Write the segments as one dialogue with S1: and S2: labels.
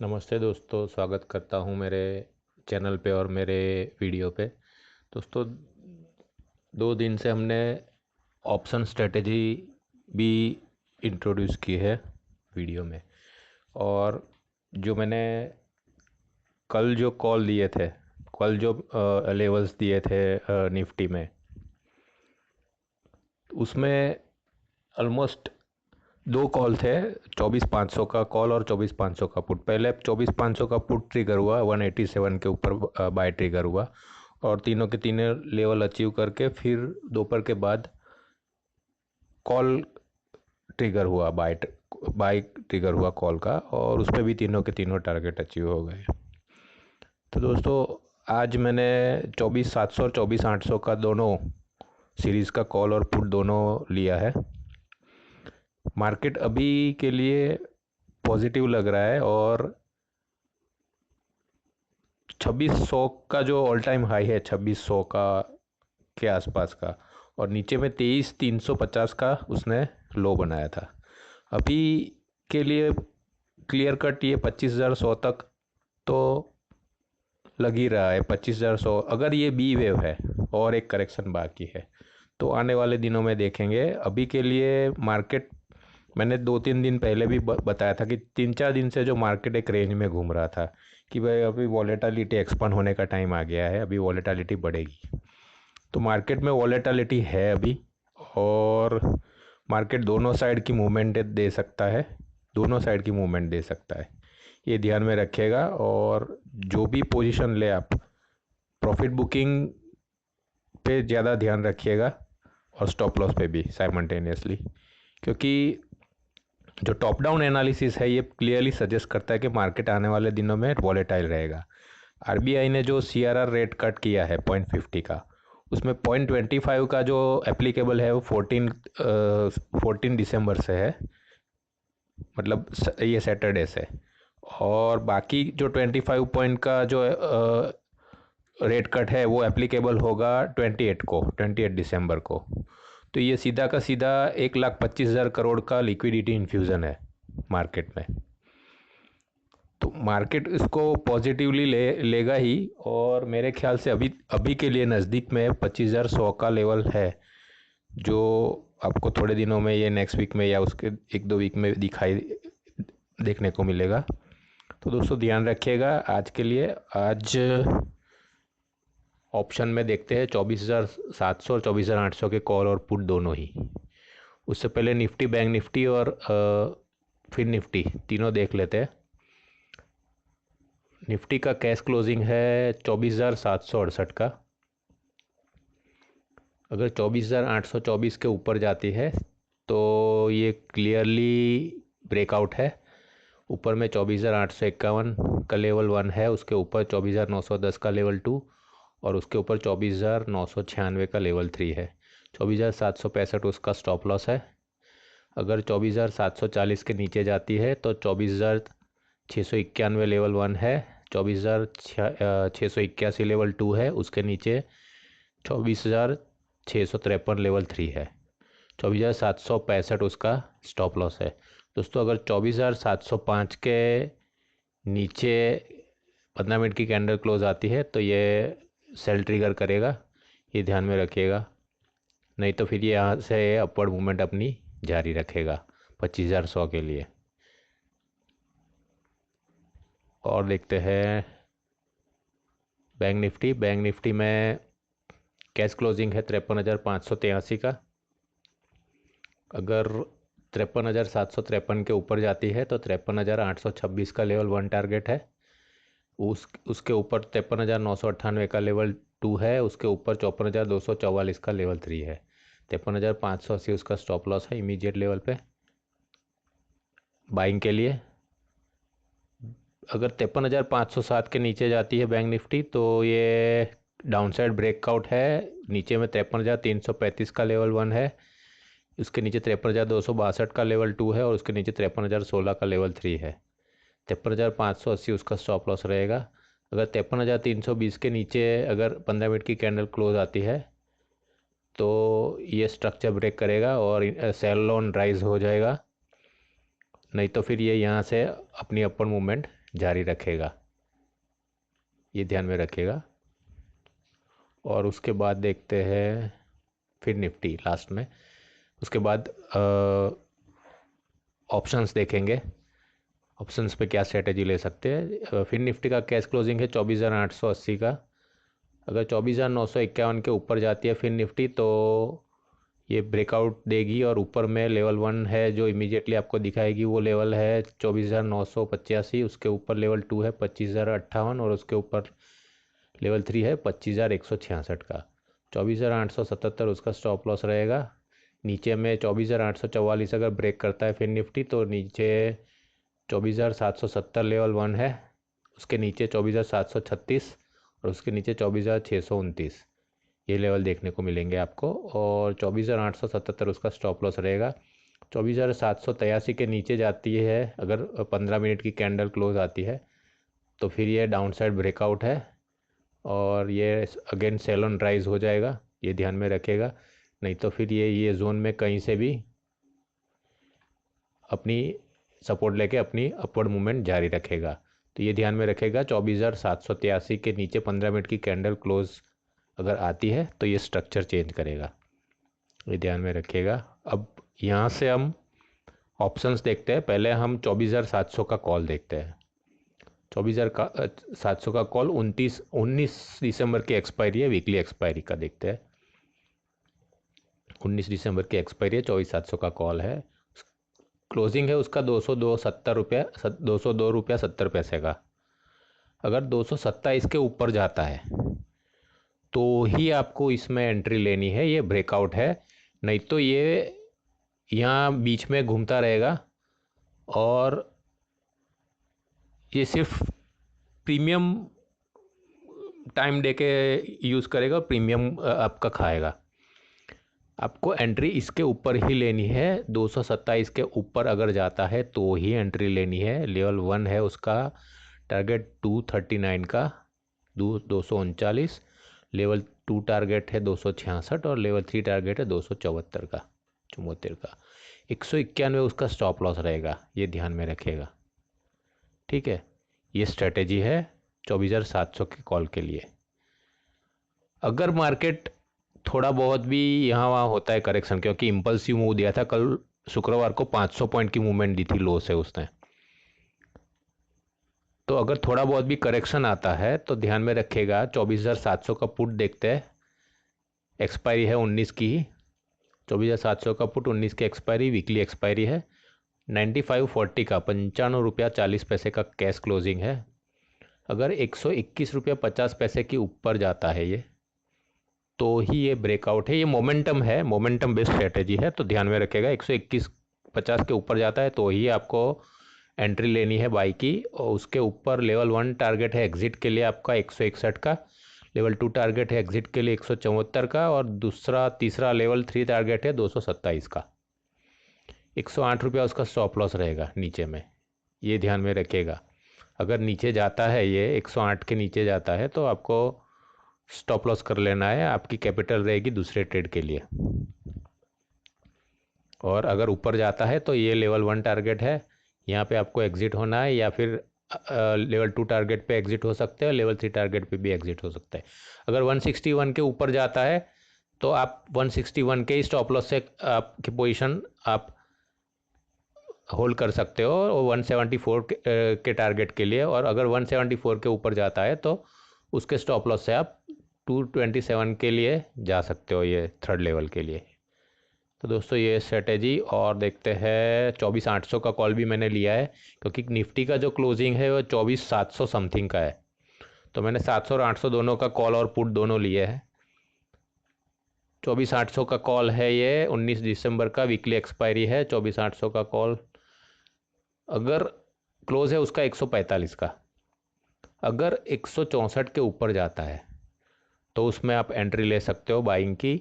S1: नमस्ते दोस्तों, स्वागत करता हूँ मेरे चैनल पे और मेरे वीडियो पे। दोस्तों, 2 दिन से हमने ऑप्शन स्ट्रेटजी भी इंट्रोड्यूस की है वीडियो में। और जो मैंने कल जो कॉल दिए थे, कल जो लेवल्स दिए थे निफ्टी में, उसमें ऑलमोस्ट 2 कॉल थे। 24,500 का कॉल और 24,500 का पुट। पहले 24,500 का पुट ट्रिगर हुआ, 187 के ऊपर बाय ट्रिगर हुआ और तीनों के तीनों लेवल अचीव करके फिर दोपहर के बाद कॉल ट्रिगर हुआ, बाय ट्रिगर हुआ कॉल का, और उसमें भी तीनों के तीनों टारगेट अचीव हो गए। तो दोस्तों, आज मैंने 24,700 और 24,800 का दोनों सीरीज़ का कॉल और पुट दोनों लिया है। मार्केट अभी के लिए पॉजिटिव लग रहा है और 2600 का जो ऑल टाइम हाई है, 2600 का के आसपास का, और नीचे में 23,350 का उसने लो बनाया था। अभी के लिए क्लियर कट ये 25,100 तक तो लग ही रहा है। 25,100 अगर ये बी वेव है और एक करेक्शन बाकी है तो आने वाले दिनों में देखेंगे। अभी के लिए मार्केट, मैंने 2-3 दिन पहले भी बताया था कि 3-4 दिन से जो मार्केट एक रेंज में घूम रहा था कि भाई अभी वॉलेटिलिटी एक्सपांड होने का टाइम आ गया है, अभी वॉलेटिलिटी बढ़ेगी। तो मार्केट में वॉलेटिलिटी है अभी, और मार्केट दोनों साइड की मूवमेंट दे सकता है, दोनों साइड की मूवमेंट दे सकता है, ये ध्यान में रखिएगा। और जो भी पोजीशन ले आप, प्रॉफिट बुकिंग पे ज़्यादा ध्यान रखिएगा और स्टॉप लॉस पे भी साइमल्टेनियसली, क्योंकि जो टॉप डाउन एनालिसिस है ये क्लियरली सजेस्ट करता है कि मार्केट आने वाले दिनों में वॉलेटाइल रहेगा। आरबीआई ने जो सीआरआर रेट कट किया है 0.50 का, उसमें 0.25 का जो एप्लीकेबल है वो 14 दिसंबर से है, मतलब ये सैटरडे से। और बाकी जो 25 पॉइंट का जो रेट कट है वो एप्लीकेबल होगा 28 दिसंबर को। तो ये सीधा का सीधा 1,25,000 करोड़ का लिक्विडिटी इन्फ्यूज़न है मार्केट में। तो मार्केट इसको पॉजिटिवली लेगा ही, और मेरे ख्याल से अभी अभी के लिए नज़दीक में 25,100 का लेवल है, जो आपको थोड़े दिनों में, ये नेक्स्ट वीक में या उसके 1-2 वीक में देखने को मिलेगा। तो दोस्तों ध्यान रखिएगा। आज के लिए, आज ऑप्शन में देखते हैं 24,700 और 24,800 के कॉल और पुट दोनों ही। उससे पहले निफ्टी, बैंक निफ्टी और फिर निफ्टी तीनों देख लेते हैं। निफ्टी का कैश क्लोजिंग है 24,768 का। अगर 24,824 के ऊपर जाती है तो ये क्लियरली ब्रेकआउट है। ऊपर में 24,851 का लेवल 1 है, उसके ऊपर 24,910 का लेवल 2, और उसके ऊपर 24,996 का लेवल 3 है। 24,765 उसका स्टॉप लॉस है। अगर 24,740 के नीचे जाती है तो 24,691 लेवल 1 है, 24,681 लेवल 2 है, उसके नीचे 24,653 लेवल 3 है। 24,765 उसका स्टॉप लॉस है। दोस्तों, अगर 24,705 के नीचे 15 मिनट की कैंडल क्लोज आती है तो ये सेल ट्रिगर करेगा, ये ध्यान में रखिएगा। नहीं तो फिर ये यहाँ से अपवर्ड मूवमेंट अपनी जारी रखेगा 25,100 के लिए। और देखते हैं बैंक निफ्टी। बैंक निफ्टी में कैश क्लोजिंग है 53,583 का। अगर 53,753 के ऊपर जाती है तो 53,826 का लेवल 1 टारगेट है। उसके ऊपर 53,998 का लेवल 2 है, उसके ऊपर 54,244 का लेवल 3 है। 53,580 उसका स्टॉप लॉस है इमीडिएट लेवल पे बाइंग के लिए। अगर 53,507 के नीचे जाती है बैंक निफ्टी तो ये डाउनसाइड ब्रेकआउट है। नीचे में 53,335 का लेवल 1 है, उसके नीचे 53,262 का लेवल 2 है, और उसके नीचे 53,016 का लेवल 3 है। 53,580 उसका स्टॉप लॉस रहेगा। अगर 53,320 के नीचे अगर 15 मिनट की कैंडल क्लोज आती है तो ये स्ट्रक्चर ब्रेक करेगा और सेल ऑन राइज हो जाएगा। नहीं तो फिर ये यहाँ से अपनी अपर मूवमेंट जारी रखेगा, ये ध्यान में रखेगा। और उसके बाद देखते हैं फिर निफ्टी लास्ट में। उसके बाद ऑप्शंस देखेंगे, ऑप्शंस पे क्या स्ट्रेटेजी ले सकते हैं। फिर निफ्टी का कैश क्लोजिंग है 24,880 का। अगर 24,951 के ऊपर जाती है फिर निफ्टी तो ये ब्रेकआउट देगी और ऊपर में लेवल 1 है जो इमीडिएटली आपको दिखाएगी, वो लेवल है 24,985। उसके ऊपर लेवल 2 है 25,058 और उसके ऊपर लेवल 3 है 25,166 का। 24,877 उसका स्टॉप लॉस रहेगा। नीचे में 24,844 अगर ब्रेक करता है फिर निफ्टी तो नीचे 24,770 लेवल 1 है, उसके नीचे 24,736 और उसके नीचे 24,629 ये लेवल देखने को मिलेंगे आपको। और 24,877 उसका स्टॉप लॉस रहेगा। 24,783 के नीचे जाती है अगर 15 मिनट की कैंडल क्लोज आती है तो फिर ये डाउन साइड ब्रेकआउट है और ये अगेन सेल ऑन राइज हो जाएगा, ये ध्यान में रखेगा। नहीं तो फिर ये जोन में कहीं से भी अपनी सपोर्ट लेके अपनी अपवर्ड मूवमेंट जारी रखेगा। तो ये ध्यान में रखेगा 24,783 के नीचे 15 मिनट की कैंडल क्लोज अगर आती है तो ये स्ट्रक्चर चेंज करेगा, ये ध्यान में रखिएगा। अब यहाँ से हम ऑप्शंस देखते हैं। पहले हम 24,700 का कॉल देखते हैं। 24,700 का कॉल 19 दिसंबर की एक्सपायरी है, वीकली एक्सपायरी का देखते हैं। 19 दिसंबर की एक्सपायरी है, 24,700 का कॉल है। क्लोजिंग है उसका 202.70 रुपया, 202 रुपया 70 पैसे का। अगर 227 के ऊपर जाता है तो ही आपको इसमें एंट्री लेनी है, ये ब्रेकआउट है। नहीं तो ये यहाँ बीच में घूमता रहेगा और ये सिर्फ प्रीमियम टाइम दे के यूज़ करेगा, प्रीमियम आपका खाएगा। आपको एंट्री इसके ऊपर ही लेनी है, 227 के ऊपर अगर जाता है तो ही एंट्री लेनी है। लेवल 1 है उसका टारगेट 239 का, 239। लेवल 2 टारगेट है 266 और लेवल 3 टारगेट है 274 का, 74 का। 191 उसका स्टॉप लॉस रहेगा, ये ध्यान में रखिएगा। ठीक है, ये स्ट्रेटेजी है 24,700 के कॉल के लिए। अगर मार्केट थोड़ा बहुत भी यहाँ वहाँ होता है करेक्शन, क्योंकि इम्पल्सिव मूव दिया था कल शुक्रवार को, 500 पॉइंट की मूवमेंट दी थी लो से उसने, तो अगर थोड़ा बहुत भी करेक्शन आता है तो ध्यान में रखिएगा 24,700 का पुट देखते हैं। एक्सपायरी है 19 की ही, 24,700 का पुट 19 की एक्सपायरी, वीकली एक्सपायरी है। 95.40 का 95 रुपया 40 पैसे का कैश क्लोजिंग है। अगर 121 रुपया 50 पैसे के ऊपर जाता है ये तो ही ये ब्रेकआउट है, ये मोमेंटम है, मोमेंटम बेस्ड स्ट्रेटेजी है, तो ध्यान में रखेगा। 121.50 के ऊपर जाता है तो ही आपको एंट्री लेनी है बाई की। और उसके ऊपर लेवल 1 टारगेट है एग्जिट के लिए आपका 161 का, लेवल 2 टारगेट है एग्जिट के लिए 174 का और तीसरा लेवल 3 टारगेट है 227 का। 108 रुपया उसका स्टॉप लॉस रहेगा नीचे में, ये ध्यान में रखेगा। अगर नीचे जाता है ये 108 के नीचे जाता है तो आपको स्टॉप लॉस कर लेना है, आपकी कैपिटल रहेगी दूसरे ट्रेड के लिए। और अगर ऊपर जाता है तो ये लेवल 1 टारगेट है, यहाँ पे आपको एग्जिट होना है या फिर लेवल 2 टारगेट पे एग्जिट हो सकते हैं, लेवल 3 टारगेट पे भी एग्जिट हो सकता है। अगर 161 के ऊपर जाता है तो आप 161 के ही स्टॉप लॉस से आपकी पोजीशन आप होल्ड कर सकते हो और 174 के टारगेट के लिए। और अगर 174 के ऊपर जाता है तो उसके स्टॉप लॉस से आप 227 के लिए जा सकते हो, ये थर्ड लेवल के लिए। तो दोस्तों ये स्ट्रेटेजी। और देखते हैं 24,800 का कॉल भी मैंने लिया है क्योंकि निफ्टी का जो क्लोजिंग है वो 24,700 समथिंग का है, तो मैंने 700 और 800 दोनों का कॉल और पुट दोनों लिए हैं। 24,800 का कॉल है ये, 19 दिसंबर का वीकली एक्सपायरी है। 24,800 का कॉल अगर क्लोज है उसका 145 का, अगर 164 के ऊपर जाता है तो उसमें आप एंट्री ले सकते हो बाइंग की।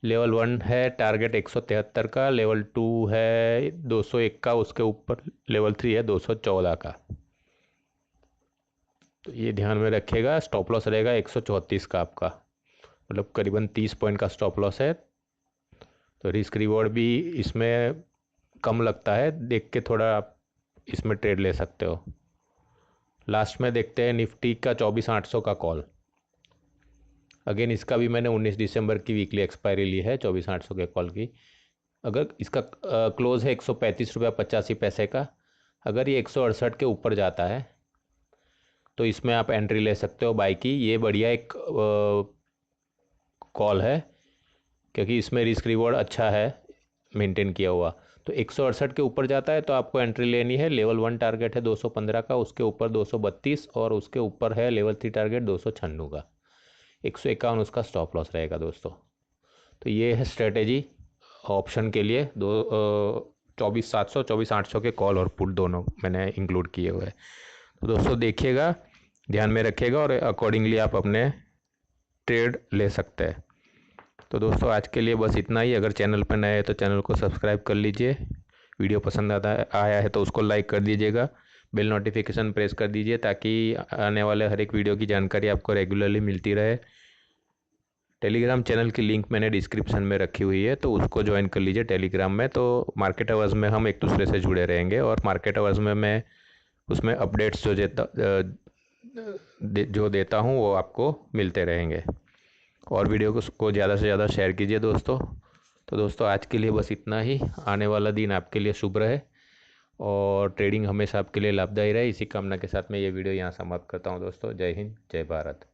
S1: लेवल 1 है टारगेट 173 का, लेवल 2 है 201 का, उसके ऊपर लेवल 3 है 214 का, तो ये ध्यान में रखिएगा। स्टॉप लॉस रहेगा 134 का आपका, मतलब करीबन 30 पॉइंट का स्टॉप लॉस है। तो रिस्क रिवॉर्ड भी इसमें कम लगता है, देख के थोड़ा आप इसमें ट्रेड ले सकते हो। लास्ट में देखते हैं निफ्टी का 24,800 का कॉल। अगेन इसका भी मैंने 19 दिसंबर की वीकली एक्सपायरी ली है 24,800 के कॉल की। अगर इसका क्लोज है 135 रुपया 85 पैसे का, अगर ये 168 के ऊपर जाता है तो इसमें आप एंट्री ले सकते हो बाई की। ये बढ़िया एक कॉल है क्योंकि इसमें रिस्क रिवॉर्ड अच्छा है मेंटेन किया हुआ। तो 168 के ऊपर जाता है तो आपको एंट्री लेनी है। लेवल 1 टारगेट है 215 का, उसके ऊपर 232 और उसके ऊपर है लेवल 3 टारगेट 296 का। 151 उसका स्टॉप लॉस रहेगा दोस्तों। तो ये है स्ट्रेटेजी ऑप्शन के लिए। 24,700 24,800 के कॉल और पुट दोनों मैंने इंक्लूड किए हुए हैं। तो दोस्तों देखिएगा, ध्यान में रखिएगा और अकॉर्डिंगली आप अपने ट्रेड ले सकते हैं। तो दोस्तों आज के लिए बस इतना ही। अगर चैनल पर नए हैं तो चैनल को सब्सक्राइब कर लीजिए। वीडियो पसंद आया है तो उसको लाइक कर दीजिएगा। बेल नोटिफिकेशन प्रेस कर दीजिए ताकि आने वाले हर एक वीडियो की जानकारी आपको रेगुलरली मिलती रहे। टेलीग्राम चैनल की लिंक मैंने डिस्क्रिप्शन में रखी हुई है, तो उसको ज्वाइन कर लीजिए टेलीग्राम में। तो मार्केट आवर्स में हम एक दूसरे से जुड़े रहेंगे और मार्केट आवर्स में मैं उसमें अपडेट्स जो देता हूँ वो आपको मिलते रहेंगे। और वीडियो को ज़्यादा से ज़्यादा शेयर कीजिए दोस्तों। तो दोस्तों आज के लिए बस इतना ही। आने वाला दिन आपके लिए शुभ रहे और ट्रेडिंग हमेशा आपके लिए लाभदायी रहे, इसी कामना के साथ मैं ये वीडियो यहाँ समाप्त करता हूँ दोस्तों। जय हिंद, जय भारत।